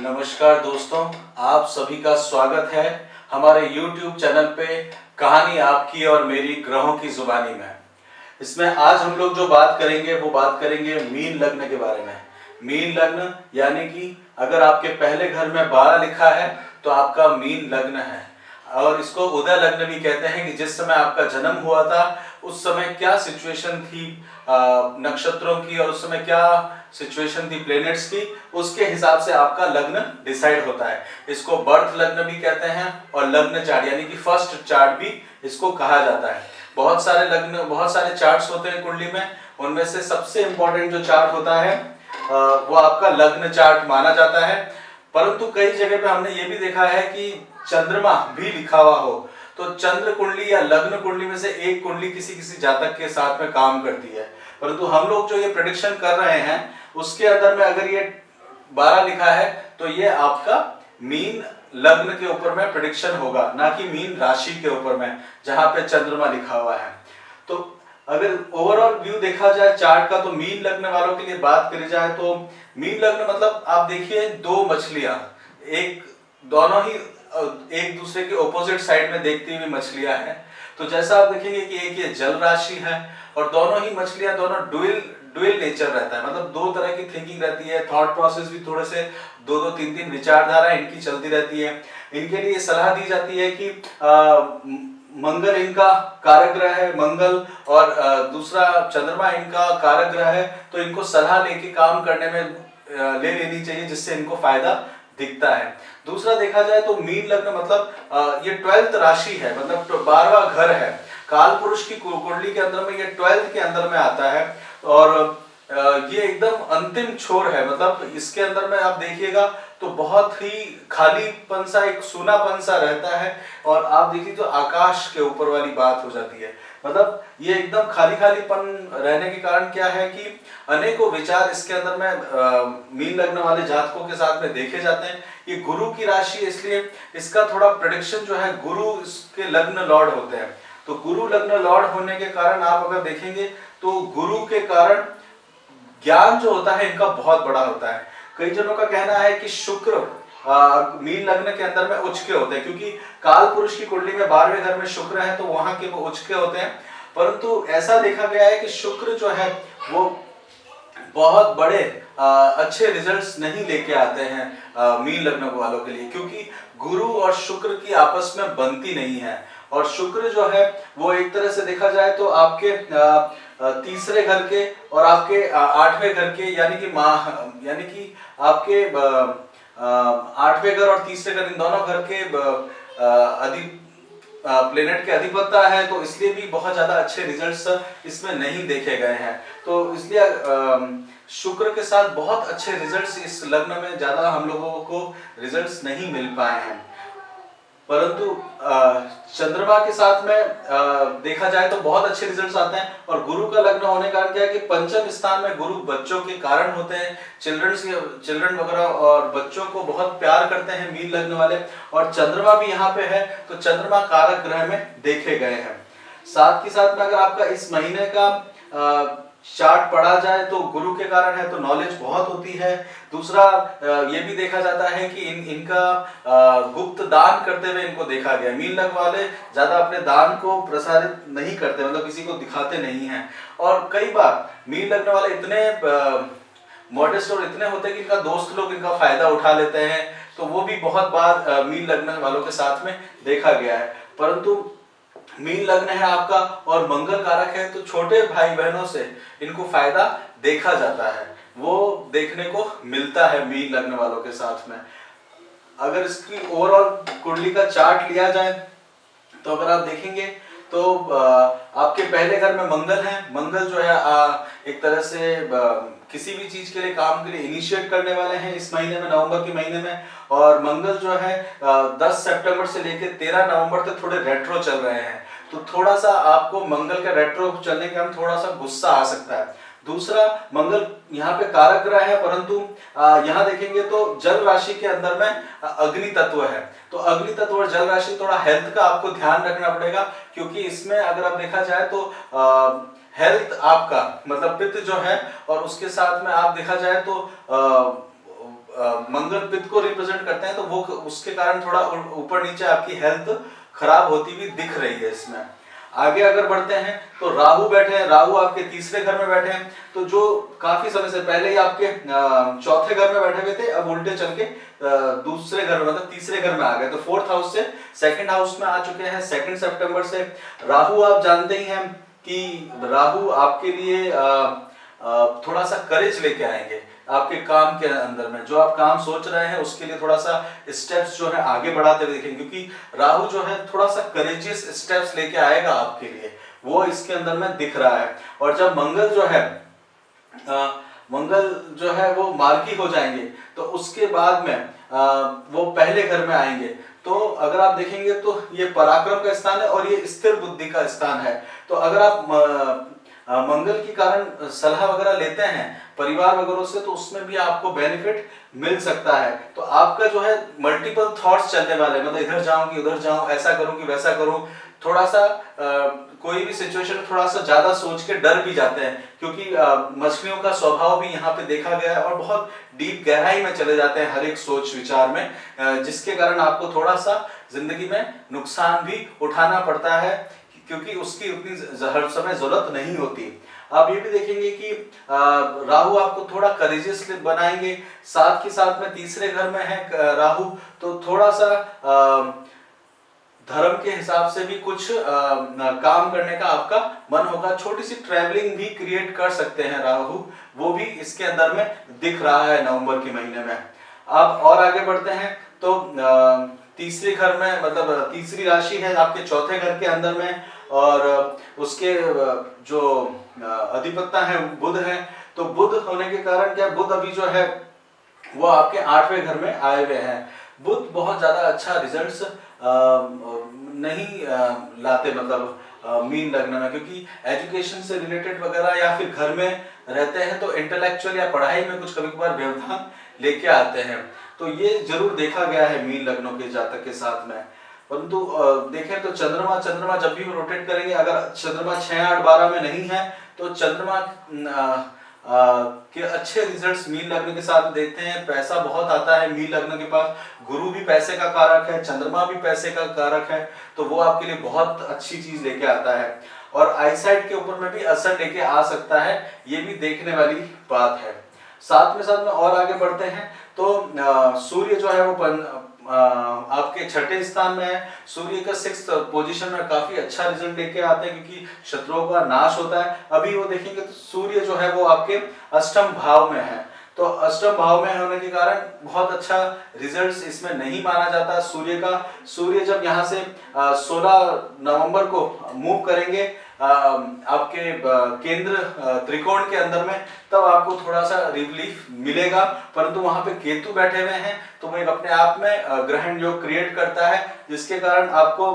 नमस्कार दोस्तों, आप सभी का स्वागत है हमारे YouTube चैनल पे कहानी आपकी और मेरी ग्रहों की जुबानी में। इसमें आज हम लोग जो बात करेंगे वो बात करेंगे मीन लग्न के बारे में। मीन लग्न यानी कि अगर आपके पहले घर में 12 लिखा है तो आपका मीन लग्न है, और इसको उदय लग्न भी कहते हैं कि जिस समय आपका जन्म हुआ था उस समय क्या सिचुएशन थी नक्षत्रों की, और उस समय क्या सिचुएशन थी प्लैनेट्स की, उसके हिसाब से आपका लग्न डिसाइड होता है। इसको बर्थ लग्न भी कहते हैं और लग्न चार्ट यानी कि फर्स्ट चार्ट भी इसको कहा जाता है। बहुत सारे लग्न, बहुत सारे चार्ट्स होते हैं कुंडली में, उनमें से सबसे इंपॉर्टेंट जो चार्ट होता है वो आपका लग्न चार्ट माना जाता है। परंतु कई जगह पे हमने ये भी देखा है कि चंद्रमा भी लिखा हुआ हो, तो चंद्र कुंडली या लग्न कुंडली में से एक कुंडली किसी किसी जातक के साथ में काम करती है। परंतु हम लोग जो ये प्रेडिक्शन कर रहे हैं उसके अंदर में अगर ये 12 लिखा है तो ये आपका मीन लग्न के ऊपर में प्रेडिक्शन होगा, ना कि मीन राशि के ऊपर में जहां पे चंद्रमा लिखा हुआ है। तो अगर ओवरऑल व्यू देखा जाए चार्ट का, तो मीन लग्न वालों के लिए बात करी जाए तो मीन लग्न मतलब आप देखिए दो मछलियां, एक दोनों ही एक दूसरे के ऑपोजिट साइड में देखती हुई मछलियां हैं। तो जैसा आप देखेंगे कि एक ये जल राशि है और दोनों ही मछलियां, दोनों डुअल नेचर रहता है, मतलब दो तरह की थिंकिंग रहती है, थॉट प्रोसेस भी थोड़े से दो तीन विचारधारा इनकी चलती रहती है। इनके लिए सलाह दी जाती है कि मंगल इनका कारक ग्रह है, मंगल, और दूसरा चंद्रमा इनका कारक ग्रह है, तो इनको सलाह लेके काम करने में ले लेनी चाहिए जिससे इनको फायदा दिखता है। दूसरा देखा जाए तो मीन लग्न मतलब ये 12th राशि है, मतलब 12वां घर है। काल पुरुष की कुंडली के अंदर में ये 12th के अंदर में आता है, और ये एकदम अंतिम छोर है, मतलब इसके अंदर में आप देखिएगा तो बहुत ही खालीपन सा, एक सूनापन सा रहता है, और आप देखिए तो आकाश के ऊपर वाली बात हो जाती है। मतलब ये एकदम खालीपन रहने के कारण क्या है कि अनेकों विचार इसके अंदर में मीन लग्न वाले जातकों के साथ में देखे जाते हैं। ये गुरु की राशि, इसलिए इसका थोड़ा प्रेडिक्शन जो है, गुरु इसके लग्न लॉर्ड होते हैं, तो गुरु लग्न लॉर्ड होने के कारण आप अगर देखेंगे तो गुरु के कारण ज्ञान जो होता है इनका बहुत बड़ा होता है। कई जनों का कहना है कि शुक्र मीन लग्न के अंदर में उच्च के होते हैं, क्योंकि काल पुरुष की कुंडली में 12वें घर में शुक्र है तो वहां के वो उच्च के होते हैं। परंतु ऐसा देखा गया है कि शुक्र जो है वो बहुत बड़े अच्छे रिजल्ट्स नहीं लेके आते हैं मीन लग्न वालों के लिए, क्योंकि गुरु और शुक्र की आपस में बनती नहीं है। और शुक्र जो है वो एक तरह से देखा जाए तो आपके तीसरे घर के और आपके 8वें घर के, यानी कि आपके 8वें घर और तीसरे घर, इन दोनों घर के प्लेनेट के अधिपता है, तो इसलिए भी बहुत ज्यादा अच्छे रिजल्ट्स इसमें नहीं देखे गए हैं। तो इसलिए शुक्र के साथ बहुत अच्छे रिजल्ट्स इस लग्न में ज्यादा हम लोगों को रिजल्ट्स नहीं मिल पाए हैं। परंतु चंद्रमा के साथ में देखा जाए तो बहुत अच्छे रिजल्ट्स आते हैं। और गुरु का लग्न होने का कारण क्या है कि पंचम स्थान में गुरु बच्चों के कारण होते हैं, चिल्ड्रन वगैरह, और बच्चों को बहुत प्यार करते हैं मीन लग्न वाले। और चंद्रमा भी यहाँ पे है तो चंद्रमा कारक ग्रह में देखे गए हैं। साथ ही साथ में अगर आपका इस महीने का चार्ट पढ़ा जाए तो गुरु के कारण है तो नॉलेज बहुत होती है। दूसरा ये भी देखा जाता है कि इनका गुप्त दान करते हुए इनको देखा गया। मीन लग्न वाले ज्यादा अपने दान को प्रसारित नहीं करते, मतलब किसी को दिखाते नहीं हैं। और कई बार मीन लग्न वाले इतने मॉडेस्ट और इतने होते हैं कि इनका दोस्त लोग इनका फायदा उठा लेते हैं, तो वो भी बहुत बार मीन लग्न वालों के साथ में देखा गया है। परंतु मीन लग्न है आपका और मंगल कारक है, तो छोटे भाई बहनों से इनको फायदा देखा जाता है, वो देखने को मिलता है मीन लग्न वालों के साथ में। अगर इसकी ओवरऑल कुंडली का चार्ट लिया जाए तो अगर आप देखेंगे तो आपके पहले घर में मंगल है। मंगल जो है एक तरह से किसी भी चीज के लिए, काम के लिए इनिशिएट करने वाले हैं इस महीने में, नवंबर के महीने में। और मंगल जो है 10 सितंबर से लेकर 13 नवंबर तक थोड़े रेट्रो चल रहे हैं, तो थोड़ा सा आपको मंगल का रेट्रो चलने के कारण थोड़ा सा गुस्सा आ सकता है। दूसरा, मंगल यहाँ पे कारक ग्रह है, परंतु यहाँ देखेंगे तो जल राशि के अंदर में अग्नि तत्व है, तो अग्नि तत्व और जल राशि, थोड़ा हेल्थ का आपको ध्यान रखना पड़ेगा, क्योंकि इसमें अगर आप देखा जाए तो हेल्थ आपका मतलब पित्त जो है, और उसके साथ में आप देखा जाए तो मंगल पित्त को रिप्रेजेंट करते हैं, तो वो उसके कारण थोड़ा ऊपर नीचे आपकी हेल्थ खराब होती हुई दिख रही है इसमें। आगे अगर बढ़ते हैं तो राहु बैठे हैं, राहु आपके तीसरे घर में बैठे हैं, तो जो काफी समय से पहले ही आपके चौथे घर में बैठे हुए थे, अब उल्टे चल के दूसरे घर में मतलब तीसरे घर में आ गए, तो फोर्थ हाउस से सेकंड हाउस में आ चुके हैं 2 सितंबर से। राहु आप जानते ही हैं कि राहु आपके लिए थोड़ा सा करेज लेके आएंगे आपके काम के अंदर में, जो आप काम सोच रहे हैं उसके लिए थोड़ा सा स्टेप्स जो है आगे बढ़ाते हुए दिखेंगे, क्योंकि राहु जो है थोड़ा सा करेजियस स्टेप्स लेके आएगा आपके लिए, वो इसके अंदर में दिख रहा है। और जब मंगल जो है वो मार्गी हो जाएंगे, तो उसके बाद में वो पहले घर में आएंगे, तो अगर आप देखेंगे तो ये पराक्रम का स्थान है और ये स्थिर बुद्धि का स्थान है। तो अगर आप मंगल के कारण सलाह वगैरह लेते हैं परिवार वगैरह से, तो उसमें भी आपको बेनिफिट मिल सकता है। तो आपका जो है मल्टीपल थॉट्स चलने वाले, मतलब इधर जाऊंगी उधर जाऊं, ऐसा करूं कि वैसा करूं, थोड़ा सा कोई भी सिचुएशन थोड़ा सा ज्यादा सोच के डर भी जाते हैं, क्योंकि मछलियों का स्वभाव भी यहाँ पे देखा गया है और बहुत डीप गहराई में चले जाते हैं हर एक सोच विचार में, जिसके कारण आपको थोड़ा सा जिंदगी में नुकसान भी उठाना पड़ता है, क्योंकि उसकी उतनी हर समय जरूरत नहीं होती। आप ये भी देखेंगे कि राहु आपको थोड़ा करेजियस बनाएंगे, साथ के साथ में तीसरे घर में है राहु, तो थोड़ा सा धर्म के हिसाब से भी कुछ काम करने का आपका मन होगा, छोटी सी ट्रैवलिंग भी क्रिएट कर सकते हैं राहु, वो भी इसके अंदर में दिख रहा है नवंबर के महीने में। अब और आगे बढ़ते हैं तो तीसरे घर में, मतलब तीसरी राशि है आपके चौथे घर के अंदर में, और उसके जो अधिपता है बुध है, तो बुध होने के कारण क्या, बुध अभी जो है वो आपके 8वें घर में आए हुए हैं। बुध बहुत ज्यादा अच्छा रिजल्ट्स नहीं लाते, मतलब मीन लग्न में, क्योंकि एजुकेशन से रिलेटेड वगैरह या फिर घर में रहते हैं तो इंटेलेक्चुअल या पढ़ाई में कुछ कभी कभार व्यवधान लेके आते हैं, तो ये जरूर देखा गया है मीन लग्नों के जातक के साथ में। परंतु देखें तो चंद्रमा जब भी रोटेट करेंगे, अगर चंद्रमा 6, 8, 12 में नहीं है, तो चंद्रमा के अच्छे रिजल्ट्स मीन लग्न के साथ देखते हैं, पैसा बहुत आता है मीन लग्न के पास, गुरु भी पैसे का कारक है, चंद्रमा भी पैसे का कारक है, तो वो आपके लिए बहुत अच्छी चीज लेके आता है, और आईसाइट के ऊपर में भी असर लेके आ सकता है, ये भी देखने वाली बात है। साथ में और आगे बढ़ते हैं तो सूर्य जो है वो आपके 6ठे स्थान में है, सूर्य का 6th पोजीशन में काफी अच्छा रिजल्ट लेके आते हैं, क्योंकि शत्रुओं का नाश होता है। अभी वो देखेंगे तो सूर्य जो है वो आपके अष्टम भाव में है, तो अष्टम भाव में होने के कारण बहुत अच्छा रिजल्ट्स इसमें नहीं माना जाता सूर्य का। सूर्य जब यहाँ से 16 नवंबर को मूव करेंगे आपके केंद्र त्रिकोण के अंदर में, तब आपको थोड़ा सा रिलीफ मिलेगा, परंतु वहां पे केतु बैठे हुए हैं, तो वो एक अपने आप में ग्रहण योग क्रिएट करता है, जिसके कारण आपको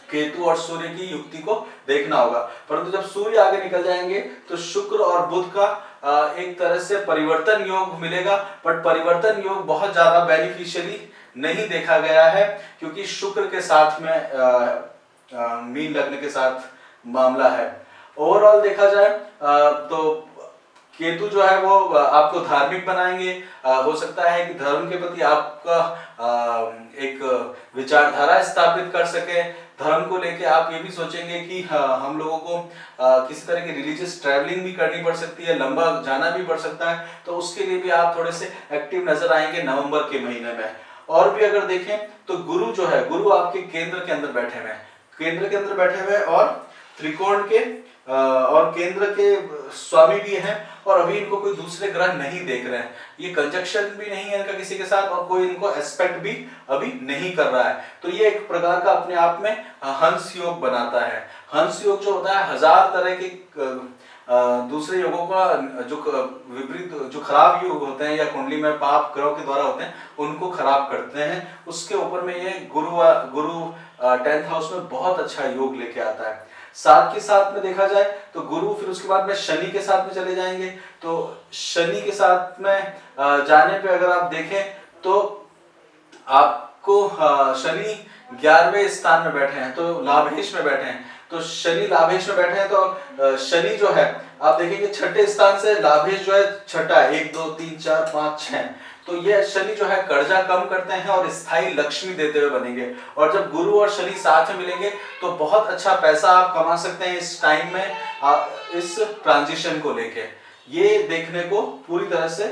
केतु और सूर्य की युक्ति को देखना होगा। परंतु जब सूर्य आगे निकल जाएंगे तो शुक्र और बुध का एक तरह से परिवर्तन योग मिलेगा, बट परिवर्तन योग बहुत ज्यादा बेनिफिशियली नहीं देखा गया है, क्योंकि शुक्र के साथ में मीन लग्न के साथ मामला है। ओवरऑल देखा जाए तो केतु जो है वो आपको धार्मिक बनाएंगे, हो सकता है कि धर्म के प्रति आपका एक विचारधारा स्थापित कर सके, धर्म को लेके आप ये भी सोचेंगे कि हम लोगों को किसी तरह की रिलीजियस ट्रैवलिंग भी करनी पड़ सकती है, लंबा जाना भी पड़ सकता है, तो उसके लिए भी आप थोड़े से एक्टिव नजर आएंगे नवंबर के महीने में। और भी अगर देखें तो गुरु जो है, गुरु आपके केंद्र के अंदर बैठे हुए हैं, केंद्र के अंदर बैठे हुए और त्रिकोण के और केंद्र के स्वामी भी हैं, और अभी इनको कोई दूसरे ग्रह नहीं देख रहे हैं, ये कंजक्शन भी नहीं है इनका किसी के साथ, और कोई इनको एस्पेक्ट भी अभी नहीं कर रहा है, तो ये एक प्रकार का अपने आप में हंस योग बनाता है। हंस योग जो होता है 1000 तरह के दूसरे योगों का जो विपरीत, जो खराब योग होते हैं या कुंडली में पाप ग्रहों के द्वारा होते हैं, उनको खराब करते हैं, उसके ऊपर में ये गुरु 10th हाउस में बहुत अच्छा योग लेके आता है। साथ के साथ में देखा जाए तो गुरु फिर उसके बाद में शनि के साथ में चले जाएंगे, तो शनि के साथ में जाने पे अगर आप देखें तो आपको शनि 11वें स्थान में बैठे हैं, तो लाभेश में बैठे हैं, तो शनि लाभेश में बैठे हैं, तो शनि जो है आप देखेंगे 6ठे स्थान से लाभेश जो है छठा, 1 2 3 4 5 6, तो ये शनि जो है कर्जा कम करते हैं और स्थायी लक्ष्मी देते हुए बनेंगे। और जब गुरु और शनि साथ में मिलेंगे तो बहुत अच्छा पैसा आप कमा सकते हैं इस टाइम में, इस ट्रांजिशन को लेके ये देखने को पूरी तरह से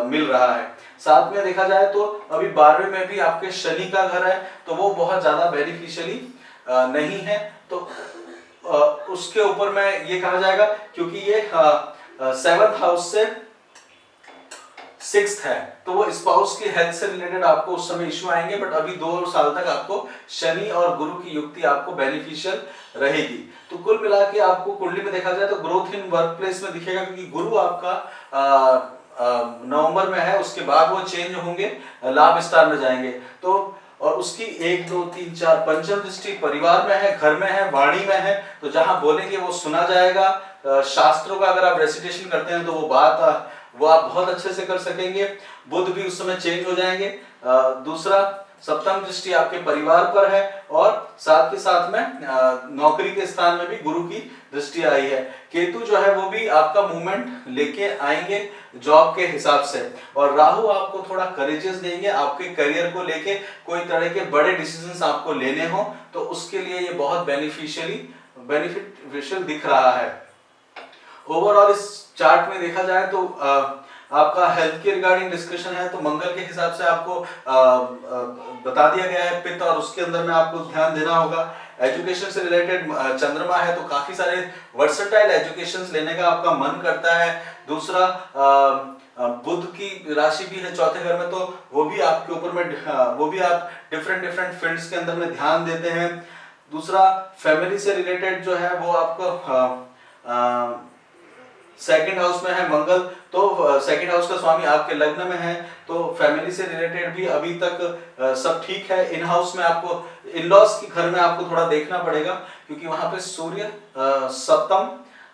मिल रहा है। साथ में देखा जाए तो अभी 12वें में भी आपके शनि का घर है, तो वो बहुत ज्यादा बेनिफिशियली नहीं है। तो उसके ऊपर में ये कहा जाएगा क्योंकि ये 7th हाउस से 6th है, तो वो स्पाउस की हेल्थ से रिलेटेड आपको उस समय इश्यू आएंगे। बट अभी 2 साल तक आपको शनि और गुरु की युक्ति आपको बेनिफिशियल रहेगी। तो कुल मिला के आपको कुंडली में देखा जाए तो ग्रोथ इन वर्क प्लेस में दिखेगा, क्योंकि गुरु आपका नवंबर में है, उसके बाद वो चेंज होंगे, लाभ स्टार में जाएंगे। तो और उसकी 1 2 3 4 पंचम दृष्टि परिवार में है, घर में है, वाणी में है, तो जहां बोलेंगे वो सुना जाएगा। शास्त्रों का अगर आप रेसिटेशन करते हैं तो वो आप बहुत अच्छे से कर सकेंगे। बुध भी उस समय चेंज हो जाएंगे। दूसरा, सप्तम दृष्टि आपके परिवार पर है और साथ के साथ में नौकरी के स्थान में भी गुरु की दृष्टि आई है। केतु जो है वो भी आपका मूवमेंट लेके आएंगे जॉब के हिसाब से, और राहु आपको थोड़ा करेजियस देंगे आपके करियर को लेके। कोई तरह के बड़े डिसीजंस आपको लेने हो तो उसके लिए ये बहुत बेनिफिशियल दिख रहा है। ओवरऑल इस चार्ट में देखा जाए तो आपका हेल्थ के रिगार्डिंग डिस्कशन है, तो मंगल के हिसाब से आपको बता दिया गया है पित्त, और उसके अंदर में आपको ध्यान देना होगा। एजुकेशन से रिलेटेड चंद्रमा है, तो काफी सारे वर्सेटाइल एजुकेशंस लेने का आपका मन करता है। दूसरा, बुध की राशि भी है 4थे घर में, तो वो भी आपके ऊपर में वो भी आप डिफरेंट फील्ड्स के अंदर में ध्यान देते हैं। दूसरा, फैमिली से रिलेटेड जो है वो आपको 2nd हाउस में है मंगल, तो 2nd हाउस का स्वामी आपके लग्न में है, तो फैमिली से रिलेटेड भी अभी तक सब ठीक है। इन हाउस में आपको इन-लॉज के घर में आपको थोड़ा देखना पड़ेगा, क्योंकि वहां पे सूर्य सप्तम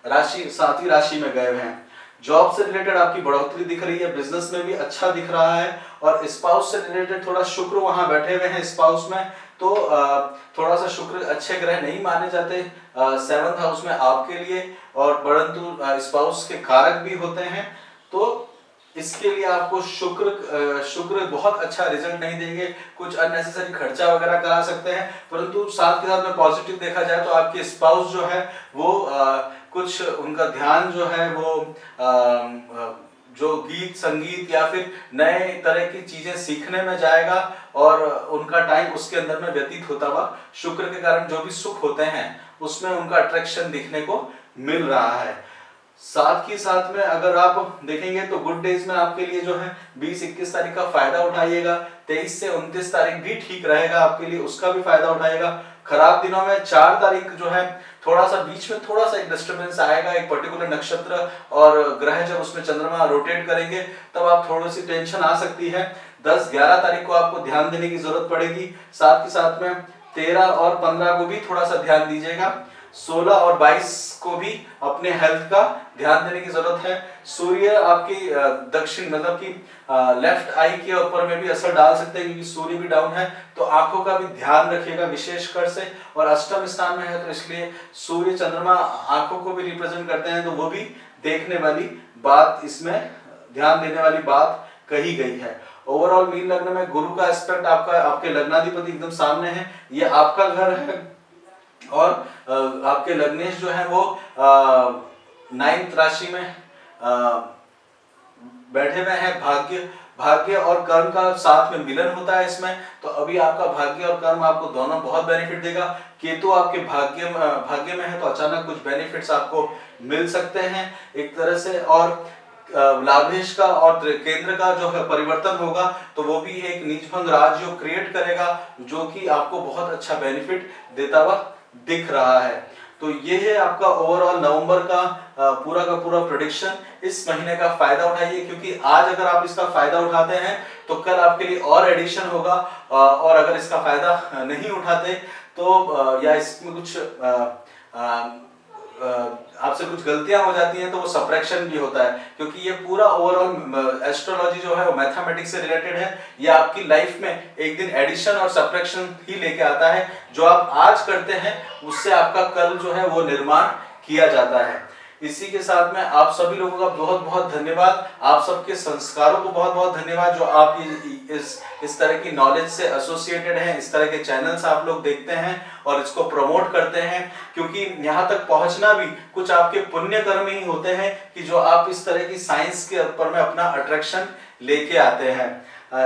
राशि 7वीं राशि में गए हुए हैं। जॉब से रिलेटेड आपकी बढ़ोतरी दिख रही है, बिजनेस में भी अच्छा दिख रहा है, और स्पाउस से रिलेटेड थोड़ा शुक्र वहां बैठे हुए हैं स्पाउस में, तो थोड़ा सा शुक्र अच्छे ग्रह नहीं माने जाते 7th हाउस में आपके लिए, और परंतु स्पाउस के कारक भी होते हैं, तो इसके लिए आपको शुक्र बहुत अच्छा रिजल्ट नहीं देंगे। कुछ अननेसेसरी खर्चा वगैरह करा सकते हैं, परंतु साथ के साथ में पॉजिटिव देखा जाए तो आपके स्पाउस जो है वो कुछ उनका ध्यान जो है वो जो गीत संगीत या फिर नए तरह की चीजें सीखने में जाएगा, और उनका टाइम उसके अंदर में व्यतीत होता हुआ शुक्र के कारण जो भी सुख होते हैं उसमें उनका अट्रैक्शन दिखने को मिल रहा है। साथ ही साथ में अगर आप देखेंगे तो गुड डेज में आपके लिए जो है 20-21 तारीख का फायदा उठाइएगा। 23 से 29 तारीख भी ठीक रहेगा आपके लिए, उसका भी फायदा उठाइएगा। खराब दिनों में 4 तारीख जो है थोड़ा सा बीच में थोड़ा सा एक डिस्टर्बेंस आएगा, एक पर्टिकुलर नक्षत्र और ग्रह जब उसमें चंद्रमा रोटेट करेंगे तब आप थोड़ी सी टेंशन आ सकती है। 10-11 तारीख को आपको ध्यान देने की जरूरत पड़ेगी। साथ ही साथ में 13 और 15 को भी थोड़ा सा ध्यान दीजिएगा। 16 और 22 को भी अपने हेल्थ का ध्यान देने की जरूरत है। सूर्य आपकी दक्षिण मतलब कि लेफ्ट आई के ऊपर में भी असर डाल सकते हैं, क्योंकि सूर्य भी डाउन है, तो आंखों का भी ध्यान रखिएगा विशेषकर से। और अष्टम स्थान में है तो इसलिए सूर्य चंद्रमा आंखों को भी रिप्रेजेंट करते हैं, तो वो भी देखने वाली बात, इसमें ध्यान देने वाली बात कही गई है। ओवरऑल मीन लग्न में गुरु का एस्पेक्ट आपका आपके लग्नाधिपति एकदम सामने है, ये आपका घर है, और आपके लग्नेश जो है वो 9th राशि में बैठे हुए हैं। भाग्य और कर्म का साथ में मिलन होता है इसमें, तो अभी आपका भाग्य और कर्म आपको दोनों बहुत बेनिफिट देगा। केतु आपके भाग्य में है तो अचानक कुछ बेनिफिट्स आपको मिल सकते हैं एक तरह से, और लाभेश का और केंद्र का जो है परिवर्तन होगा तो वो भी एक नीचभंग राजयोग क्रिएट करेगा, जो कि आपको बहुत अच्छा बेनिफिट देता हुआ दिख रहा है। तो ये है आपका ओवरऑल नवंबर का पूरा प्रेडिक्शन। इस महीने का फायदा उठाइए, क्योंकि आज अगर आप इसका फायदा उठाते हैं तो कल आपके लिए और एडिशन होगा, और अगर इसका फायदा नहीं उठाते तो या इसमें कुछ आपसे कुछ गलतियां हो जाती हैं तो वो सब्ट्रैक्शन भी होता है, क्योंकि ये पूरा ओवरऑल एस्ट्रोलॉजी जो है वो मैथमेटिक्स से रिलेटेड है। ये आपकी लाइफ में एक दिन एडिशन और सब्ट्रैक्शन ही लेके आता है। जो आप आज करते हैं उससे आपका कल जो है वो निर्माण किया जाता है। इसी के साथ में आप सभी लोगों का बहुत बहुत धन्यवाद, आप सबके संस्कारों को बहुत बहुत धन्यवाद जो आप इस तरह की नॉलेज से एसोसिएटेड हैं, इस तरह के चैनल्स आप लोग देखते हैं और इसको प्रमोट करते हैं, क्योंकि यहाँ तक पहुँचना भी कुछ आपके पुण्य कर्म ही होते हैं कि जो आप इस तरह की साइंस के ऊपर में अपना अट्रैक्शन लेके आते हैं।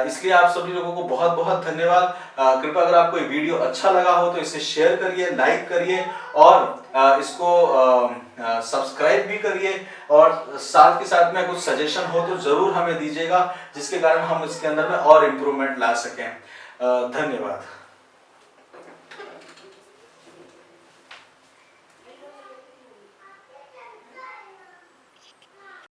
इसलिए आप सभी लोगों को बहुत बहुत धन्यवाद। कृपया अगर आपको ये वीडियो अच्छा लगा हो तो इसे शेयर करिए, लाइक करिए और इसको सब्सक्राइब भी करिए, और साथ के साथ में कुछ सजेशन हो तो जरूर हमें दीजिएगा, जिसके कारण हम इसके अंदर में और इम्प्रूवमेंट ला सकें। धन्यवाद।